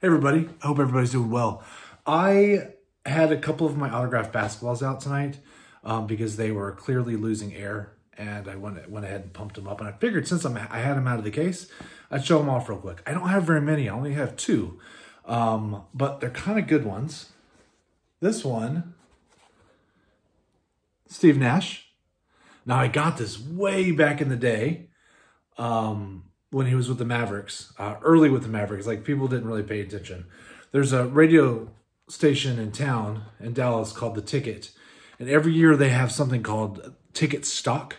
Hey everybody, I hope everybody's doing well. I had a couple of my autographed basketballs out tonight because they were clearly losing air, and I went ahead and pumped them up. And I figured since I had them out of the case, I'd show them off real quick. I don't have very many, I only have two, but they're kind of good ones. This one, Steve Nash. Now I got this way back in the day. When he was with the Mavericks, early with the Mavericks, like people didn't really pay attention. There's a radio station in town in Dallas called The Ticket. And every year they have something called Ticket Stock.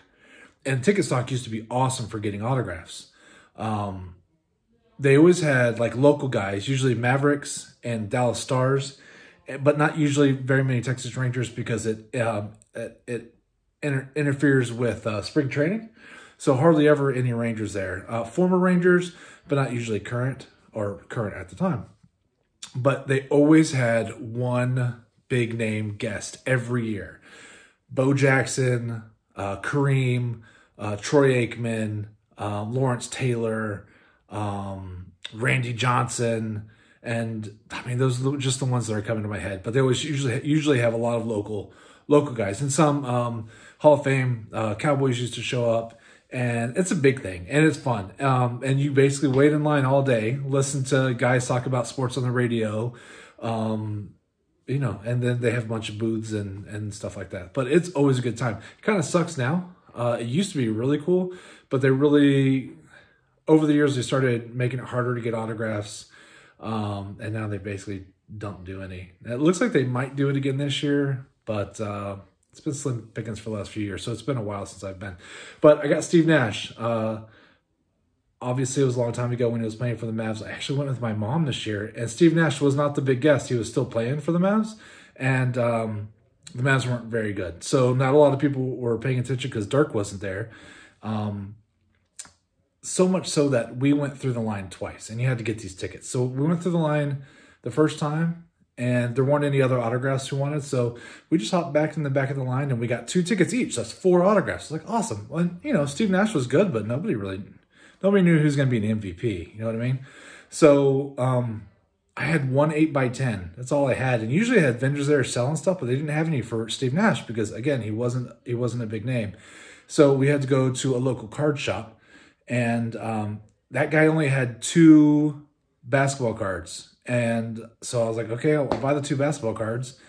And Ticket Stock used to be awesome for getting autographs. They always had like local guys, usually Mavericks and Dallas Stars, but not usually very many Texas Rangers because it interferes with spring training. So hardly ever any Rangers there. Former Rangers, but not usually current or current at the time. But they always had one big name guest every year. Bo Jackson, Kareem, Troy Aikman, Lawrence Taylor, Randy Johnson. And I mean, those are just the ones that are coming to my head. But they always usually have a lot of local guys. And some Hall of Fame Cowboys used to show up. And it's a big thing, and it's fun. And you basically wait in line all day, listen to guys talk about sports on the radio, you know, and then they have a bunch of booths and stuff like that. But it's always a good time. It kind of sucks now. It used to be really cool, but they really, over the years, they started making it harder to get autographs, and now they basically don't do any. It looks like they might do it again this year, but it's been slim pickings for the last few years, so it's been a while since I've been. But I got Steve Nash. Obviously, it was a long time ago when he was playing for the Mavs. I actually went with my mom this year, and Steve Nash was not the big guest. He was still playing for the Mavs, and the Mavs weren't very good. So not a lot of people were paying attention because Dirk wasn't there. So much so that we went through the line twice, and you had to get these tickets. So we went through the line the first time, and there weren't any other autographs we wanted, so we just hopped back in the back of the line, and we got 2 tickets each. That's 4 autographs. It's like, awesome. Well, you know, Steve Nash was good, but nobody knew who was going to be an MVP. You know what I mean? So I had one 8x10. That's all I had, and usually I had vendors there selling stuff, but they didn't have any for Steve Nash because, again, he wasn't a big name. So we had to go to a local card shop, and that guy only had 2 basketball cards. And so I was like, okay, I'll buy the 2 basketball cards.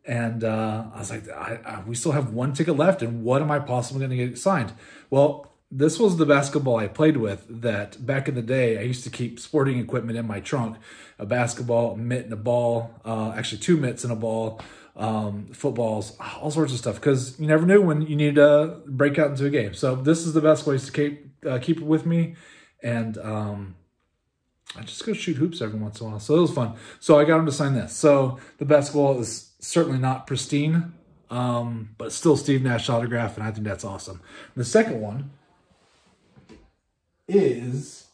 And I was like, we still have 1 ticket left, and what am I possibly going to get signed? Well, this was the basketball I played with that back in the day, I used to keep sporting equipment in my trunk, a basketball, a mitt, and a ball, actually 2 mitts and a ball, footballs, all sorts of stuff, because you never knew when you needed to break out into a game. So this is the best place to keep it with me. And I just go shoot hoops every once in a while. So it was fun. So I got him to sign this. So the basketball is certainly not pristine, but still Steve Nash autograph, and I think that's awesome. And the second one is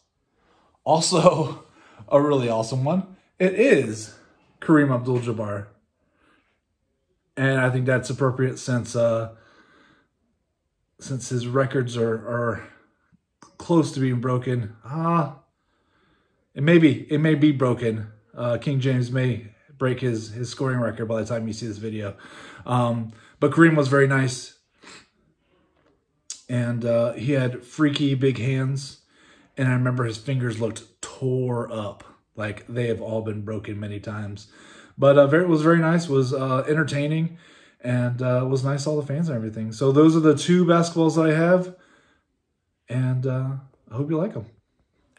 also a really awesome one. It is Kareem Abdul-Jabbar. And I think that's appropriate since his records are close to being broken. It may be broken. King James may break his scoring record by the time you see this video. But Kareem was very nice. And he had freaky big hands. And I remember his fingers looked tore up. Like they have all been broken many times. But it was very nice. Was entertaining. And was nice to all the fans and everything. So those are the 2 basketballs that I have. And I hope you like them.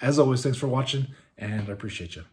As always, thanks for watching, and I appreciate you.